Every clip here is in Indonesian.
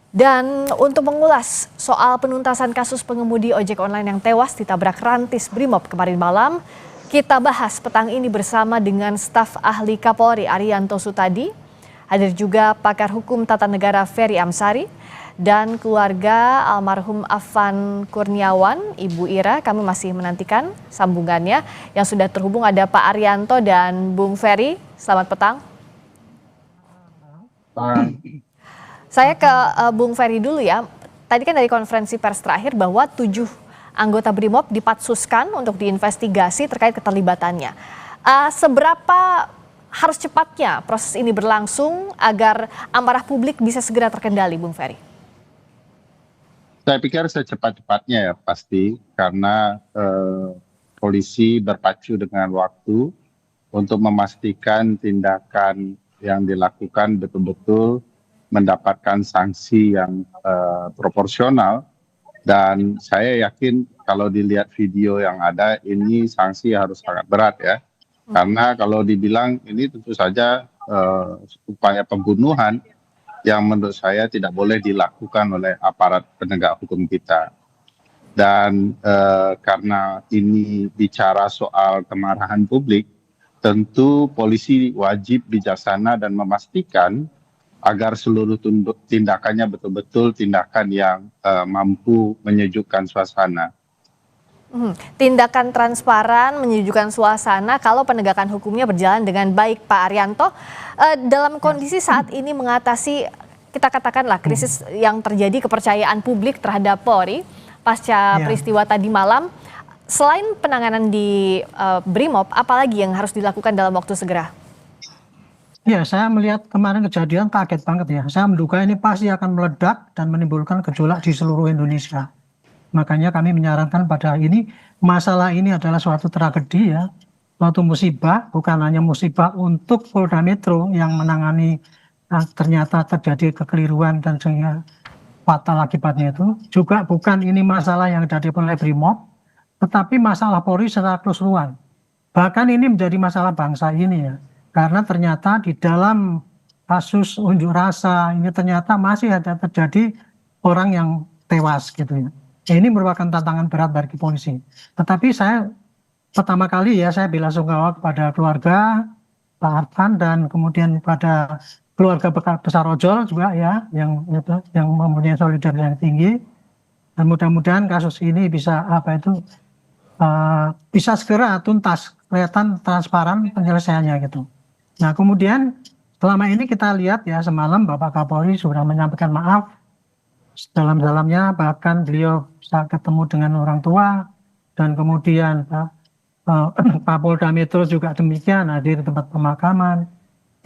Dan untuk mengulas soal penuntasan kasus pengemudi ojek online yang tewas ditabrak rantis Brimob kemarin malam, kita bahas petang ini bersama dengan staf ahli Kapolri Arianto Sutadi, hadir juga pakar hukum tata negara Ferry Amsari, dan keluarga almarhum Afan Kurniawan, Ibu Ira. Kami masih menantikan sambungannya. Yang sudah terhubung ada Pak Arianto dan Bung Ferry. Selamat petang. Saya ke Bung Ferry dulu ya. Tadi kan dari konferensi pers terakhir bahwa 7 anggota Brimob dipatsuskan untuk diinvestigasi terkait keterlibatannya. Seberapa harus cepatnya proses ini berlangsung agar amarah publik bisa segera terkendali, Bung Ferry? Saya pikir secepat-cepatnya ya pasti, karena polisi berpacu dengan waktu untuk memastikan tindakan yang dilakukan betul-betul mendapatkan sanksi yang proporsional. Dan saya yakin kalau dilihat video yang ada, ini sanksi harus sangat berat ya. Karena kalau dibilang ini tentu saja upaya pembunuhan yang menurut saya tidak boleh dilakukan oleh aparat penegak hukum kita. Dan karena ini bicara soal kemarahan publik, tentu polisi wajib bijaksana dan memastikan agar seluruh tindakannya betul-betul tindakan yang mampu menyejukkan suasana. Tindakan transparan, menyejukkan suasana kalau penegakan hukumnya berjalan dengan baik, Pak Arianto. Dalam kondisi saat ini mengatasi, kita katakanlah krisis yang terjadi kepercayaan publik terhadap Polri pasca peristiwa tadi malam, selain penanganan di Brimob, apalagi yang harus dilakukan dalam waktu segera? Ya, saya melihat kemarin kejadian kaget banget ya. Saya menduga ini pasti akan meledak dan menimbulkan gejolak di seluruh Indonesia. Makanya kami menyarankan pada ini, masalah ini adalah suatu tragedi ya, suatu musibah, bukan hanya musibah untuk Polda Metro yang menangani ternyata terjadi kekeliruan dan sehingga fatal akibatnya itu, juga bukan ini masalah yang dihadapi oleh Brimob, tetapi masalah Polri secara keseluruhan. Bahkan ini menjadi masalah bangsa ini ya. Karena ternyata di dalam kasus unjuk rasa ini ternyata masih ada terjadi orang yang tewas gitu ya. Ini merupakan tantangan berat bagi polisi. Tetapi saya pertama kali ya saya bela sungkawa kepada keluarga Pak Arfan dan kemudian pada keluarga besar ojol juga ya yang mempunyai solidaritas yang tinggi. Dan mudah-mudahan kasus ini bisa bisa segera tuntas, kelihatan transparan penyelesaiannya gitu. Nah kemudian selama ini kita lihat ya semalam Bapak Kapolri sudah menyampaikan maaf sedalam-dalamnya, bahkan beliau bisa ketemu dengan orang tua, dan kemudian Pak Polda Metro juga demikian hadir di tempat pemakaman,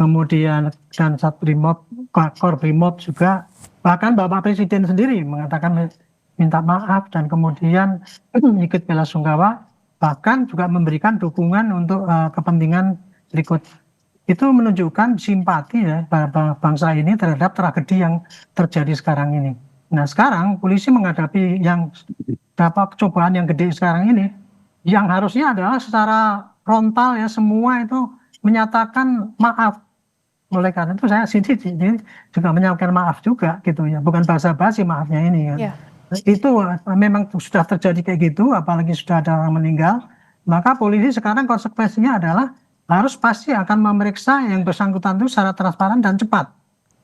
kemudian dan Satbrimob, Pak Korbrimob juga, bahkan Bapak Presiden sendiri mengatakan minta maaf dan kemudian ikut bela sungkawa, bahkan juga memberikan dukungan untuk kepentingan berikut. Itu menunjukkan simpati ya bangsa ini terhadap tragedi yang terjadi sekarang ini. Nah sekarang polisi menghadapi yang cobaan yang gede sekarang ini, yang harusnya adalah secara frontal ya semua itu menyatakan maaf. Oleh karena itu saya sini juga menyampaikan maaf juga gitu ya, bukan basa-basi maafnya ini kan. Itu memang sudah terjadi kayak gitu, apalagi sudah ada orang meninggal, maka polisi sekarang konsekuensinya adalah harus pasti akan memeriksa yang bersangkutan itu secara transparan dan cepat.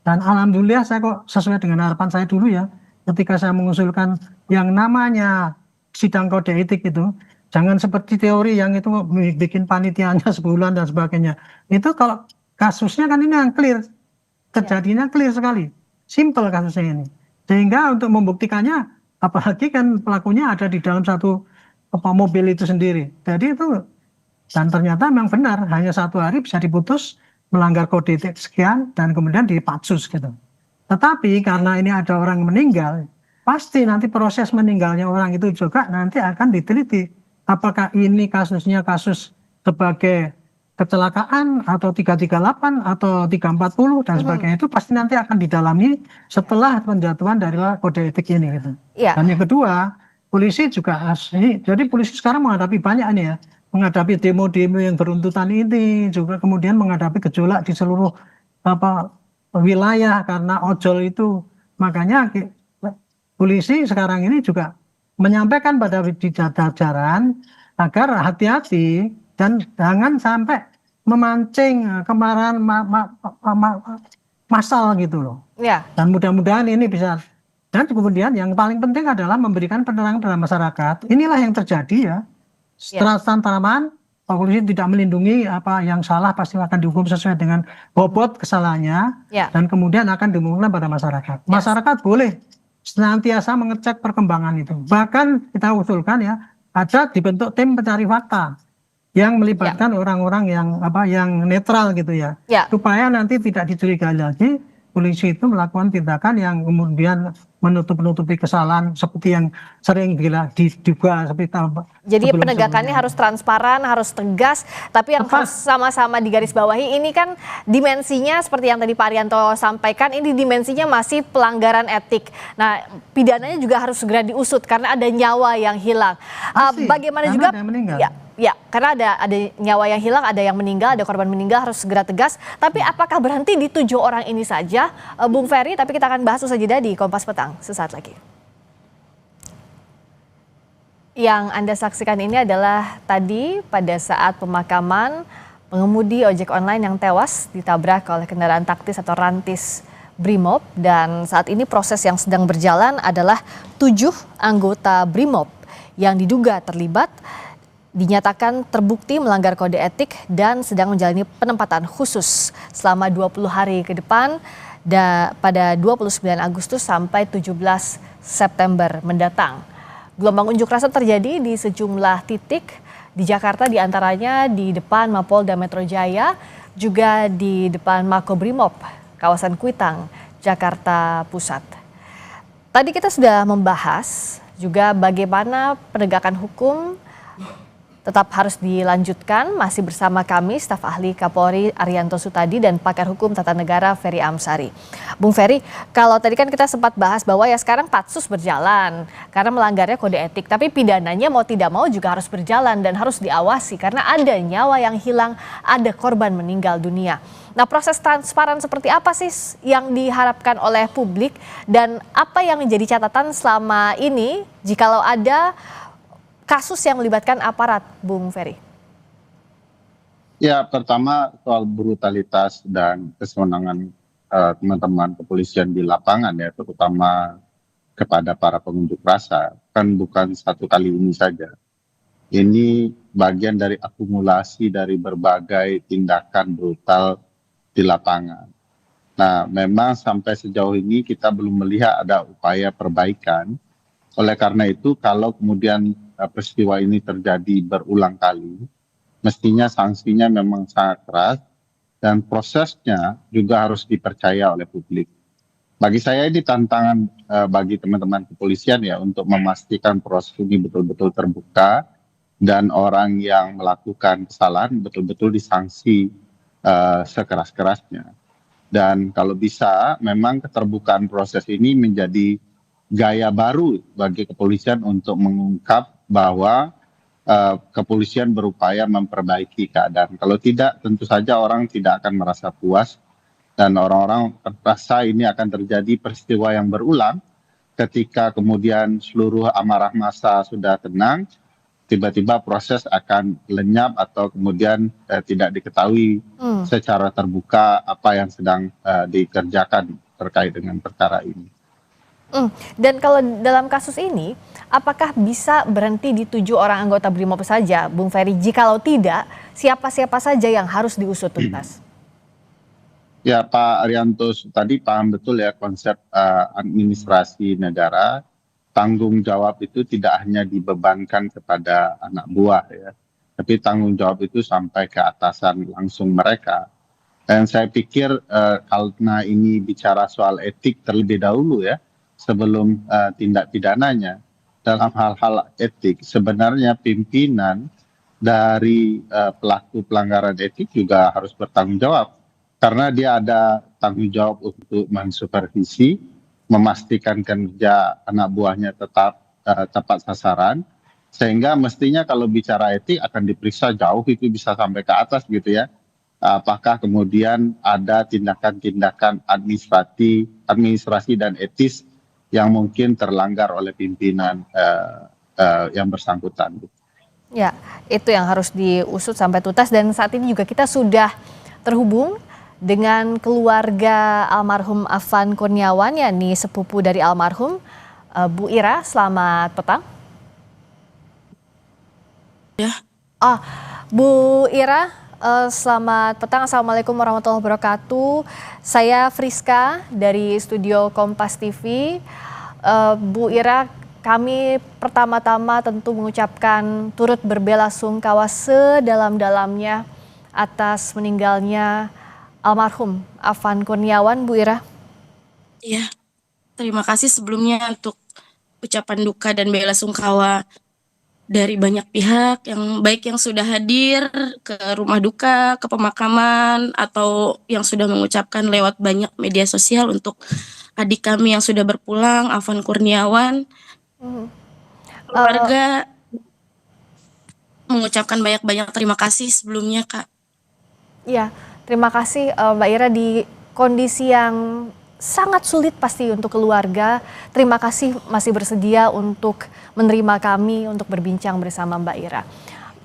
Dan alhamdulillah saya kok sesuai dengan harapan saya dulu ya, ketika saya mengusulkan yang namanya sidang kode etik itu, jangan seperti teori yang itu bikin panitianya sebulan dan sebagainya. Itu kalau kasusnya kan ini yang clear, terjadinya clear sekali, simple kasusnya ini. Sehingga untuk membuktikannya, apalagi kan pelakunya ada di dalam satu mobil itu sendiri. Jadi itu, dan ternyata memang benar, hanya 1 hari bisa diputus melanggar kode etik sekian dan kemudian dipatsus gitu. Tetapi karena ini ada orang meninggal, pasti nanti proses meninggalnya orang itu juga nanti akan diteliti. Apakah ini kasusnya kasus sebagai kecelakaan atau 338 atau 340 dan sebagainya, itu pasti nanti akan didalami setelah penjatuhan dari kode etik ini gitu. Dan yang kedua, polisi juga jadi polisi sekarang menghadapi banyak nih ya, menghadapi demo-demo yang beruntutan ini, juga kemudian menghadapi gejolak di seluruh wilayah karena ojol itu makanya polisi sekarang ini juga menyampaikan pada jajaran agar hati-hati dan jangan sampai memancing kemarahan massal gitu loh. Ya, Dan mudah-mudahan ini bisa. Dan kemudian yang paling penting adalah memberikan penerangan pada masyarakat. Inilah yang terjadi ya. Setelah tanaman, polisi tidak melindungi apa yang salah pasti akan dihukum sesuai dengan bobot kesalahannya. ya. Dan kemudian akan diumumkan pada masyarakat. Masyarakat boleh senantiasa mengecek perkembangan itu. Bahkan kita usulkan ya, ada dibentuk tim pencari fakta yang melibatkan orang-orang yang netral gitu ya. Supaya nanti tidak dicurigai lagi polisi itu melakukan tindakan yang kemudian menutupi kesalahan seperti yang sering diduga seperti jadi penegakannya harus transparan, harus tegas, tapi yang harus sama-sama digarisbawahi ini kan dimensinya seperti yang tadi Pak Arianto sampaikan, ini dimensinya masih pelanggaran etik. Nah, pidananya juga harus segera diusut karena ada nyawa yang hilang. Bagaimana juga ya, karena ada nyawa yang hilang, ada yang meninggal, ada korban meninggal, harus segera tegas. Tapi apakah berhenti di 7 orang ini saja, Bung Ferry? Tapi kita akan bahas usai jeda di Kompas Petang sesaat lagi. Yang Anda saksikan ini adalah tadi pada saat pemakaman pengemudi ojek online yang tewas ditabrak oleh kendaraan taktis atau rantis Brimob, dan saat ini proses yang sedang berjalan adalah 7 anggota Brimob yang diduga terlibat dinyatakan terbukti melanggar kode etik dan sedang menjalani penempatan khusus selama 20 hari ke depan pada 29 Agustus sampai 17 September mendatang. Gelombang unjuk rasa terjadi di sejumlah titik di Jakarta, diantaranya di depan Mapolda Metro Jaya, juga di depan Makobrimob, kawasan Kuitang, Jakarta Pusat. Tadi kita sudah membahas juga bagaimana penegakan hukum tetap harus dilanjutkan. Masih bersama kami staf ahli Kapolri Arianto Sutadi dan pakar hukum tata negara Ferry Amsari. Bung Ferry, kalau tadi kan kita sempat bahas bahwa ya sekarang patsus berjalan karena melanggarnya kode etik, tapi pidananya mau tidak mau juga harus berjalan dan harus diawasi karena ada nyawa yang hilang, ada korban meninggal dunia. Nah, proses transparan seperti apa sih yang diharapkan oleh publik dan apa yang menjadi catatan selama ini jikalau ada kasus yang melibatkan aparat, Bung Ferry? Ya, pertama soal brutalitas dan kesenangan teman-teman kepolisian di lapangan ya, terutama kepada para pengunjuk rasa, kan bukan satu kali ini saja. Ini bagian dari akumulasi dari berbagai tindakan brutal di lapangan. Nah, memang sampai sejauh ini kita belum melihat ada upaya perbaikan. Oleh karena itu, kalau kemudian peristiwa ini terjadi berulang kali, mestinya sanksinya memang sangat keras dan prosesnya juga harus dipercaya oleh publik. Bagi saya ini tantangan bagi teman-teman kepolisian ya untuk memastikan proses ini betul-betul terbuka dan orang yang melakukan kesalahan betul-betul disanksi sekeras-kerasnya. Dan kalau bisa memang keterbukaan proses ini menjadi gaya baru bagi kepolisian untuk mengungkap bahwa kepolisian berupaya memperbaiki keadaan. Kalau tidak, tentu saja orang tidak akan merasa puas dan orang-orang merasa ini akan terjadi peristiwa yang berulang ketika kemudian seluruh amarah massa sudah tenang, tiba-tiba proses akan lenyap atau kemudian tidak diketahui secara terbuka apa yang sedang dikerjakan terkait dengan perkara ini. Dan kalau dalam kasus ini, apakah bisa berhenti di 7 orang anggota Brimob saja, Bung Ferry? Jikalau tidak, siapa-siapa saja yang harus diusut tuntas? Ya, Pak Arianto tadi paham betul ya konsep administrasi negara. Tanggung jawab itu tidak hanya dibebankan kepada anak buah ya, tapi tanggung jawab itu sampai ke atasan langsung mereka. Dan saya pikir karena ini bicara soal etik terlebih dahulu ya, sebelum tindak pidananya, dalam hal-hal etik sebenarnya pimpinan dari pelaku pelanggaran etik juga harus bertanggung jawab karena dia ada tanggung jawab untuk mensupervisi, memastikan kerja anak buahnya tetap tepat sasaran, sehingga mestinya kalau bicara etik akan diperiksa jauh, itu bisa sampai ke atas gitu ya. apakah kemudian ada tindakan-tindakan administrasi dan etis yang mungkin terlanggar oleh pimpinan yang bersangkutan. Ya, itu yang harus diusut sampai tuntas dan saat ini juga kita sudah terhubung dengan keluarga almarhum Afan Kurniawan, yakni sepupu dari almarhum. Bu Ira, selamat petang. Ya. Bu Ira, selamat petang. Assalamualaikum warahmatullahi wabarakatuh. Saya Friska dari studio Kompas TV. Bu Ira, kami pertama-tama tentu mengucapkan turut berbelasungkawa sedalam-dalamnya atas meninggalnya almarhum Afan Kurniawan, Bu Ira. Iya, terima kasih sebelumnya untuk ucapan duka dan belasungkawa dari banyak pihak, yang baik yang sudah hadir ke rumah duka, ke pemakaman, atau yang sudah mengucapkan lewat banyak media sosial untuk adik kami yang sudah berpulang, Afan Kurniawan. Keluarga mengucapkan banyak-banyak terima kasih sebelumnya, Kak. Iya, terima kasih Mbak Ira, di kondisi yang sangat sulit pasti untuk keluarga. Terima kasih masih bersedia untuk menerima kami untuk berbincang bersama Mbak Ira.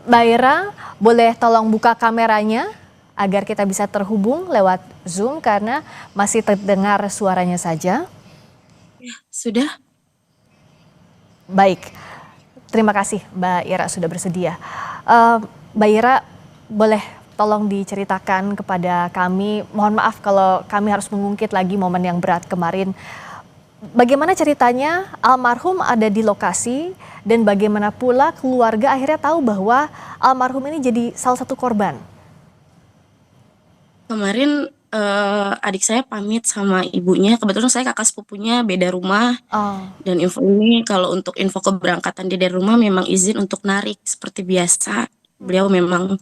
Mbak Ira, boleh tolong buka kameranya agar kita bisa terhubung lewat Zoom karena masih terdengar suaranya saja. Ya, sudah. Baik, terima kasih Mbak Ira sudah bersedia. Mbak Ira, boleh tolong diceritakan kepada kami, mohon maaf kalau kami harus mengungkit lagi momen yang berat kemarin. Bagaimana ceritanya almarhum ada di lokasi dan bagaimana pula keluarga akhirnya tahu bahwa almarhum ini jadi salah satu korban? Kemarin adik saya pamit sama ibunya, kebetulan saya kakak sepupunya beda rumah. Dan info ini kalau untuk info keberangkatan dia dari rumah memang izin untuk narik seperti biasa. Beliau memang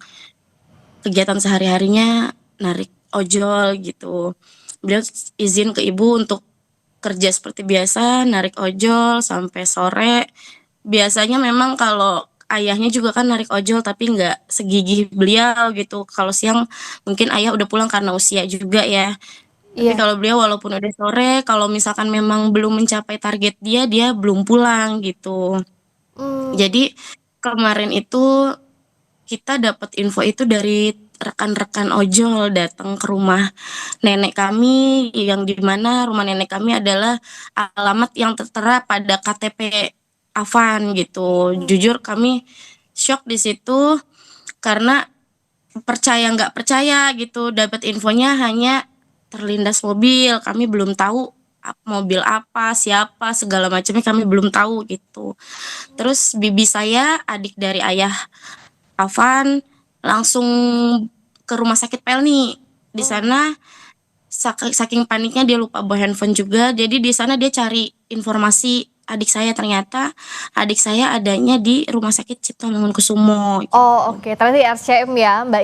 kegiatan sehari-harinya narik ojol gitu. Beliau izin ke ibu untuk kerja seperti biasa, narik ojol sampai sore. Biasanya memang kalau ayahnya juga kan narik ojol tapi nggak segigih beliau gitu. Kalau siang mungkin ayah udah pulang karena usia juga ya. Tapi kalau beliau walaupun udah sore, kalau misalkan memang belum mencapai target dia belum pulang gitu. Jadi kemarin itu kita dapat info itu dari rekan-rekan ojol datang ke rumah nenek kami, yang dimana rumah nenek kami adalah alamat yang tertera pada KTP Afan gitu. Jujur kami shock di situ karena percaya nggak percaya gitu, dapat infonya hanya terlindas mobil, kami belum tahu mobil apa, siapa, segala macamnya kami belum tahu gitu. Terus bibi saya, adik dari ayah Afan, langsung ke rumah sakit Pelni. Di sana saking paniknya dia lupa bawa handphone juga. Jadi di sana dia cari informasi adik saya, ternyata adik saya adanya di Rumah Sakit Cipto Mangunkusumo. Oke, ternyata di RCM ya Mbak